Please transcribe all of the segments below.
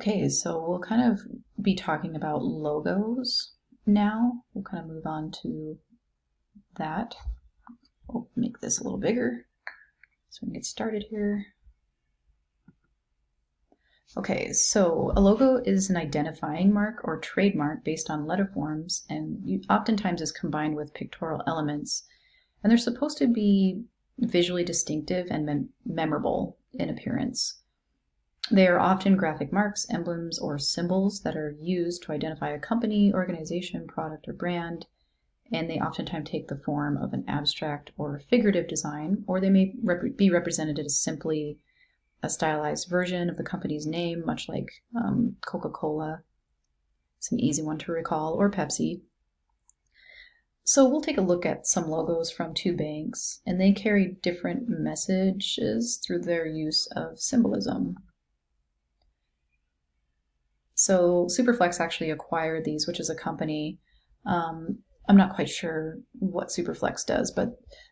Okay, so we'll kind of be talking about logos now. We'll kind of move on to that. We'll make this a little bigger so we can get started here. Okay, so a logo is an identifying mark or trademark based on letter forms and oftentimes is combined with pictorial elements. And they're supposed to be visually distinctive and memorable in appearance. They are often graphic marks, emblems, or symbols that are used to identify a company, organization, product, or brand, and they oftentimes take the form of an abstract or figurative design, or they may be represented as simply a stylized version of the company's name, much like Coca-Cola. It's an easy one to recall, or Pepsi. So we'll take a look at some logos from two banks, and they carry different messages through their use of symbolism. So Superflex actually acquired these, which is a company. I'm not quite sure what Superflex does, but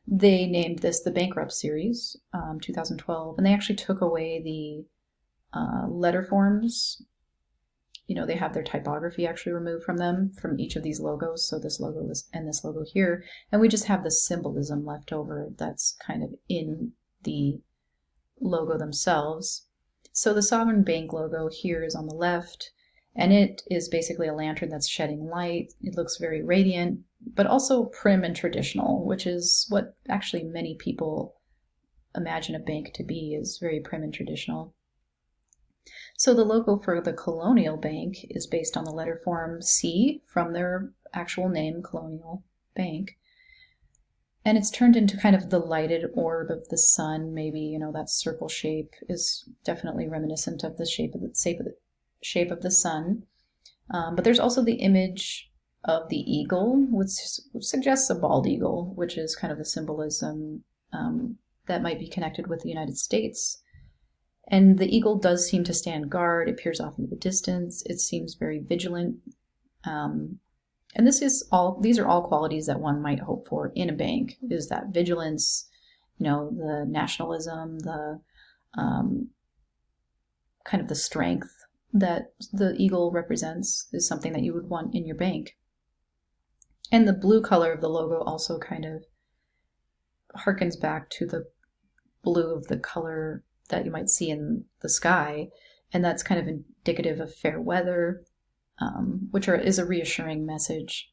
they named this the Bankrupt Series, 2012, and they actually took away the letter forms. You know, they have their typography actually removed from them, from each of these logos. So this logo and this logo here, and we just have the symbolism left over that's kind of in the logo themselves. So the Sovereign Bank logo here is on the left, and it is basically a lantern that's shedding light. It looks very radiant, but also prim and traditional, which is what actually many people imagine a bank to be, is very prim and traditional. So the logo for the Colonial Bank is based on the letter form C from their actual name, Colonial Bank. And it's turned into kind of the lighted orb of the sun. Maybe, you know, that circle shape is definitely reminiscent of the shape of the sun. But there's also the image of the eagle, which suggests a bald eagle, which is kind of the symbolism that might be connected with the United States. And the eagle does seem to stand guard. It peers off into the distance. It seems very vigilant. And these are all qualities that one might hope for in a bank, is that vigilance, you know, the nationalism, the kind of the strength that the eagle represents is something that you would want in your bank. And the blue color of the logo also kind of harkens back to the blue of the color that you might see in the sky, and that's kind of indicative of fair weather, which is a reassuring message.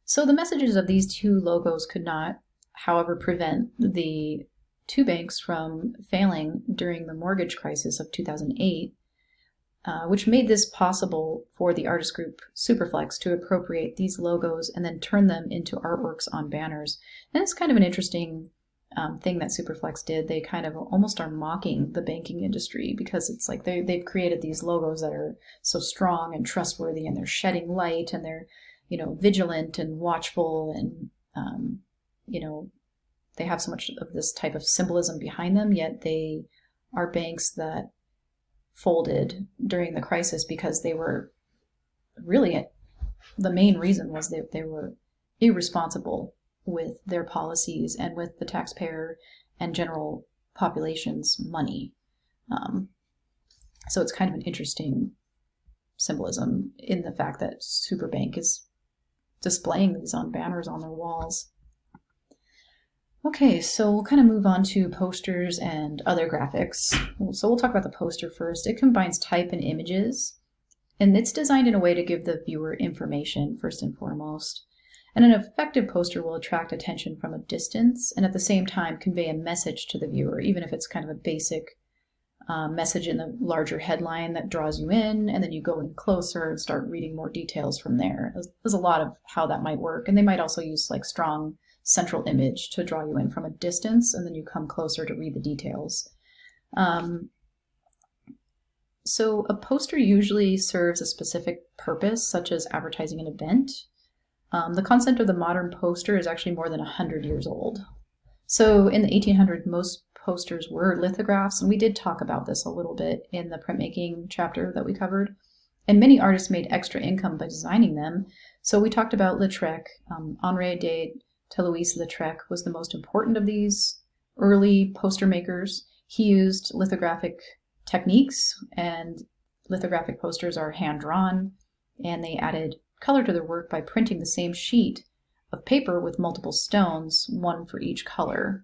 So the messages of these two logos could not, however, prevent the two banks from failing during the mortgage crisis of 2008, which made this possible for the artist group Superflex to appropriate these logos and then turn them into artworks on banners. And it's kind of an interesting thing that Superflex did. They kind of almost are mocking the banking industry, because it's like they've created these logos that are so strong and trustworthy, and they're shedding light, and they're, you know, vigilant and watchful, and you know, they have so much of this type of symbolism behind them, yet they are banks that folded during the crisis because they were really, the main reason was that they were irresponsible with their policies and with the taxpayer and general population's money. So it's kind of an interesting symbolism in the fact that Superbank is displaying these on banners on their walls. Okay, so we'll kind of move on to posters and other graphics. So we'll talk about the poster first. It combines type and images, and it's designed in a way to give the viewer information first and foremost. And an effective poster will attract attention from a distance and at the same time convey a message to the viewer, even if it's kind of a basic message in the larger headline that draws you in, and then you go in closer and start reading more details from there. There's a lot of how that might work. And they might also use like strong central image to draw you in from a distance, and then you come closer to read the details. So a poster usually serves a specific purpose, such as advertising an event. The concept of the modern poster is actually more than 100 years old. So in the 1800s, most posters were lithographs, and we did talk about this a little bit in the printmaking chapter that we covered. And many artists made extra income by designing them. So we talked about Lautrec. Henri de Toulouse-Lautrec was the most important of these early poster makers. He used lithographic techniques and lithographic posters are hand-drawn, and they added color to their work by printing the same sheet of paper with multiple stones, one for each color.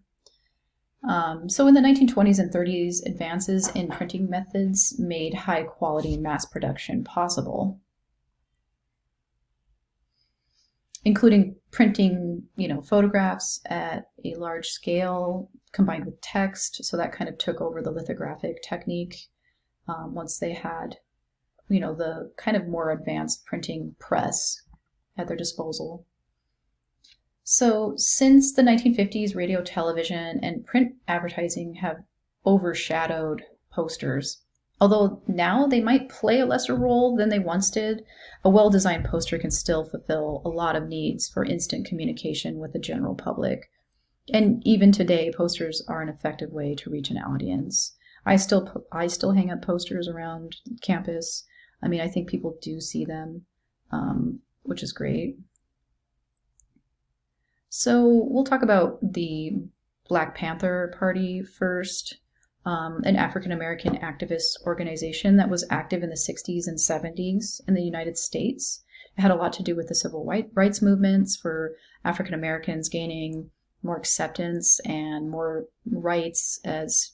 So in the 1920s and 30s, advances in printing methods made high-quality mass production possible, including printing, photographs at a large scale combined with text. So that kind of took over the lithographic technique once they had, the kind of more advanced printing press at their disposal. So since the 1950s, radio, television, and print advertising have overshadowed posters. Although now they might play a lesser role than they once did, a well-designed poster can still fulfill a lot of needs for instant communication with the general public. And even today, posters are an effective way to reach an audience. I still hang up posters around campus. I think people do see them, which is great. So we'll talk about the Black Panther Party first, an African-American activist organization that was active in the 60s and 70s in the United States. It had a lot to do with the civil rights movements for African Americans gaining more acceptance and more rights as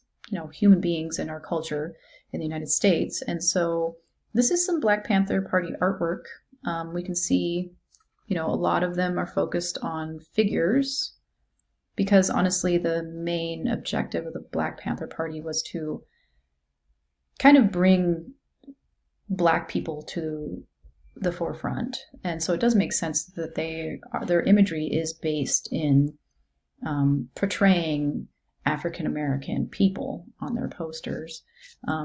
human beings in our culture in the United States. And so this is some Black Panther Party artwork. We can see, a lot of them are focused on figures because honestly, the main objective of the Black Panther Party was to kind of bring Black people to the forefront. And so it does make sense that their imagery is based in portraying African American people on their posters.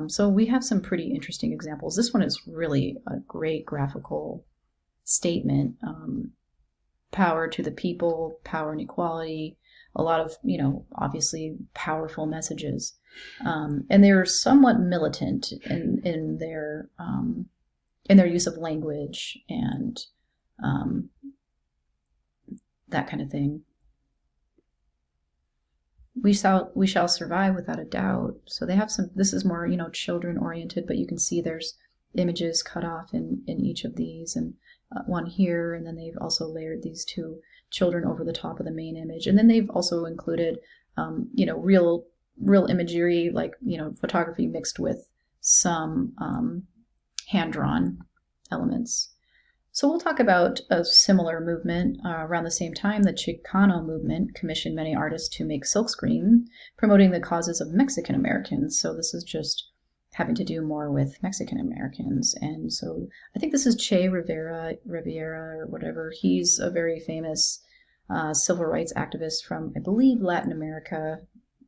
So we have some pretty interesting examples. This one is really a great graphical statement. Power to the people, power and equality, a lot of, obviously powerful messages. And they're somewhat militant in their use of language and that kind of thing. We shall survive without a doubt. So they have this is more, children oriented, but you can see there's images cut off in each of these, and one here, and then they've also layered these two children over the top of the main image. And then they've also included, real imagery, like, photography mixed with some hand-drawn elements. So we'll talk about a similar movement around the same time. The Chicano movement commissioned many artists to make silkscreen, promoting the causes of Mexican Americans. So this is just having to do more with Mexican Americans. And so I think this is Che Rivera or whatever. He's a very famous civil rights activist from, I believe, Latin America.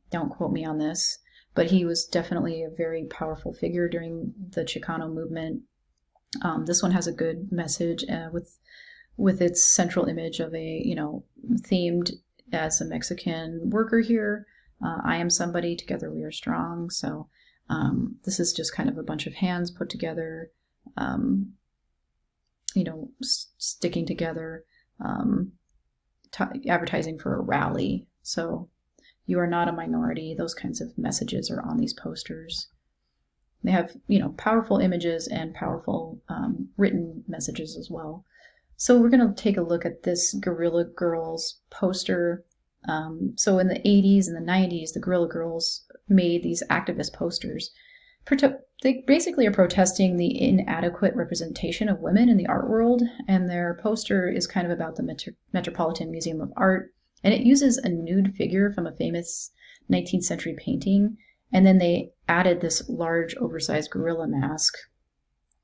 Don't quote me on this, but he was definitely a very powerful figure during the Chicano movement. This one has a good message with its central image of a, themed as a Mexican worker here. I am somebody, together we are strong. So this is just kind of a bunch of hands put together, sticking together, advertising for a rally. So you are not a minority. Those kinds of messages are on these posters. They have, powerful images and powerful written messages as well. So we're going to take a look at this Guerrilla Girls poster. So in the 80s and the 90s, the Guerrilla Girls made these activist posters. They basically are protesting the inadequate representation of women in the art world, and their poster is kind of about the Metropolitan Museum of Art, and it uses a nude figure from a famous 19th century painting, and then they added this large oversized gorilla mask,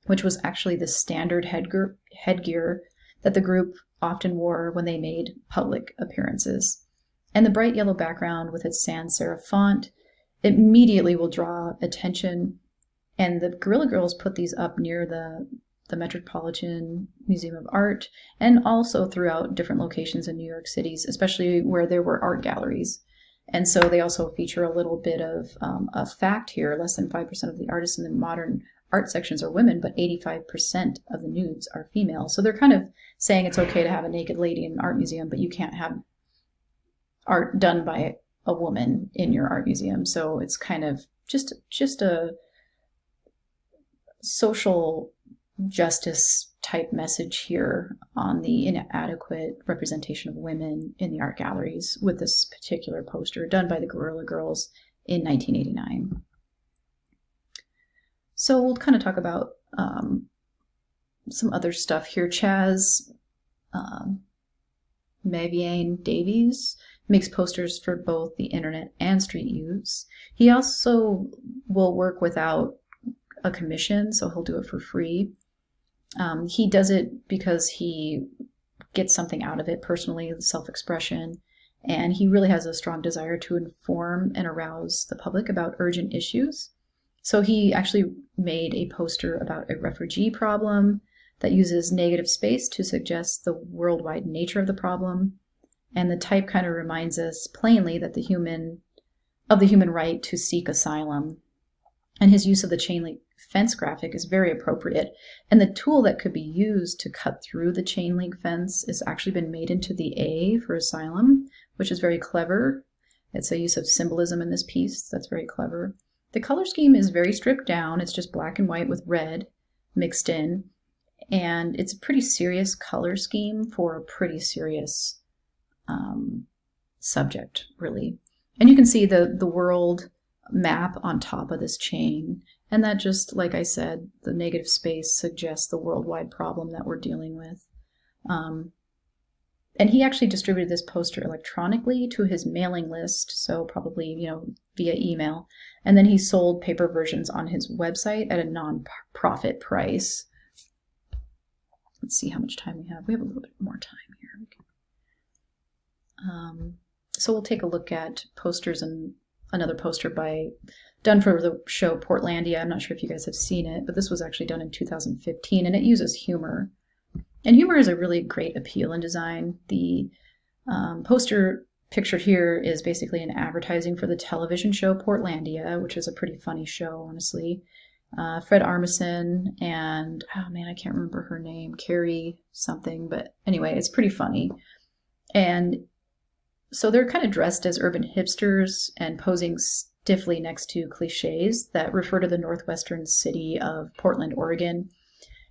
which was actually the standard headgear that the group often wore when they made public appearances. And the bright yellow background with its sans serif font immediately will draw attention. And the Guerrilla Girls put these up near the Metropolitan Museum of Art and also throughout different locations in New York City, especially where there were art galleries. And so they also feature a little bit of a fact here. Less than 5% of the artists in the modern art sections are women, but 85% of the nudes are female. So they're kind of saying it's okay to have a naked lady in an art museum, but you can't have art done by a woman in your art museum. So it's kind of just social justice type message here on the inadequate representation of women in the art galleries with this particular poster done by the Guerrilla Girls in 1989. So we'll kind of talk about some other stuff here. Chaz Maviane Davies makes posters for both the internet and street use. He also will work without a commission, so he'll do it for free. He does it because he gets something out of it personally, self-expression, and he really has a strong desire to inform and arouse the public about urgent issues. So he actually made a poster about a refugee problem that uses negative space to suggest the worldwide nature of the problem. And the type kind of reminds us plainly that the human right to seek asylum. And his use of the chain link fence graphic is very appropriate. And the tool that could be used to cut through the chain link fence has actually been made into the A for asylum, which is very clever. It's a use of symbolism in this piece that's very clever. The color scheme is very stripped down. It's just black and white with red mixed in. And it's a pretty serious color scheme for a pretty serious subject, really. And you can see the world map on top of this chain. And that just, like I said, the negative space suggests the worldwide problem that we're dealing with. And he actually distributed this poster electronically to his mailing list, so probably, via email. And then he sold paper versions on his website at a non-profit price. Let's see how much time we have. We have a little bit more time here. So we'll take a look at posters, and another poster done for the show Portlandia. I'm not sure if you guys have seen it, but this was actually done in 2015, and it uses humor. And humor is a really great appeal in design. The poster pictured here is basically an advertising for the television show Portlandia, which is a pretty funny show, honestly. Fred Armisen and, oh man, I can't remember her name, Carrie something, but anyway, it's pretty funny. And so they're kind of dressed as urban hipsters and posing stiffly next to cliches that refer to the northwestern city of Portland, Oregon.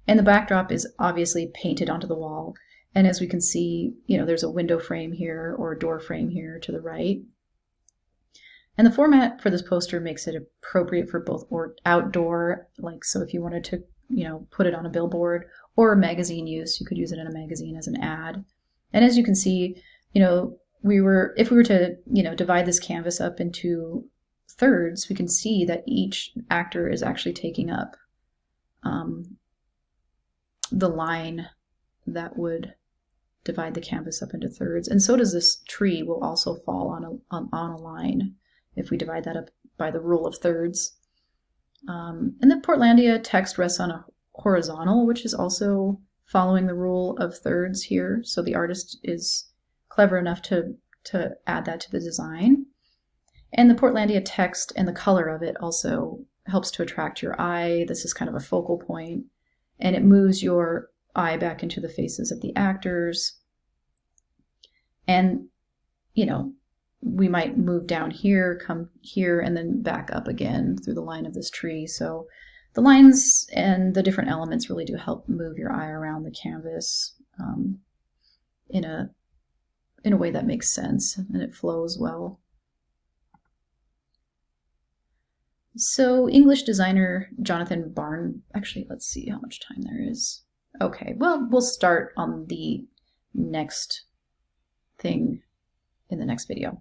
And the backdrop is obviously painted onto the wall. And as we can see, there's a window frame here or a door frame here to the right. And the format for this poster makes it appropriate for both outdoor, so if you wanted to, put it on a billboard, or magazine use, you could use it in a magazine as an ad. And as you can see, if we were to, divide this canvas up into thirds, we can see that each actor is actually taking up the line that would divide the canvas up into thirds. And so does this tree will also fall on a line if we divide that up by the rule of thirds. And the Portlandia text rests on a horizontal, which is also following the rule of thirds here. So the artist is clever enough to add that to the design. And the Portlandia text and the color of it also helps to attract your eye. This is kind of a focal point, and it moves your eye back into the faces of the actors. And, we might move down here, come here, and then back up again through the line of this tree. So the lines and the different elements really do help move your eye around the canvas in a way that makes sense and it flows well. So English designer Jonathan Barn, actually, let's see how much time there is. Okay, well, we'll start on the next thing in the next video.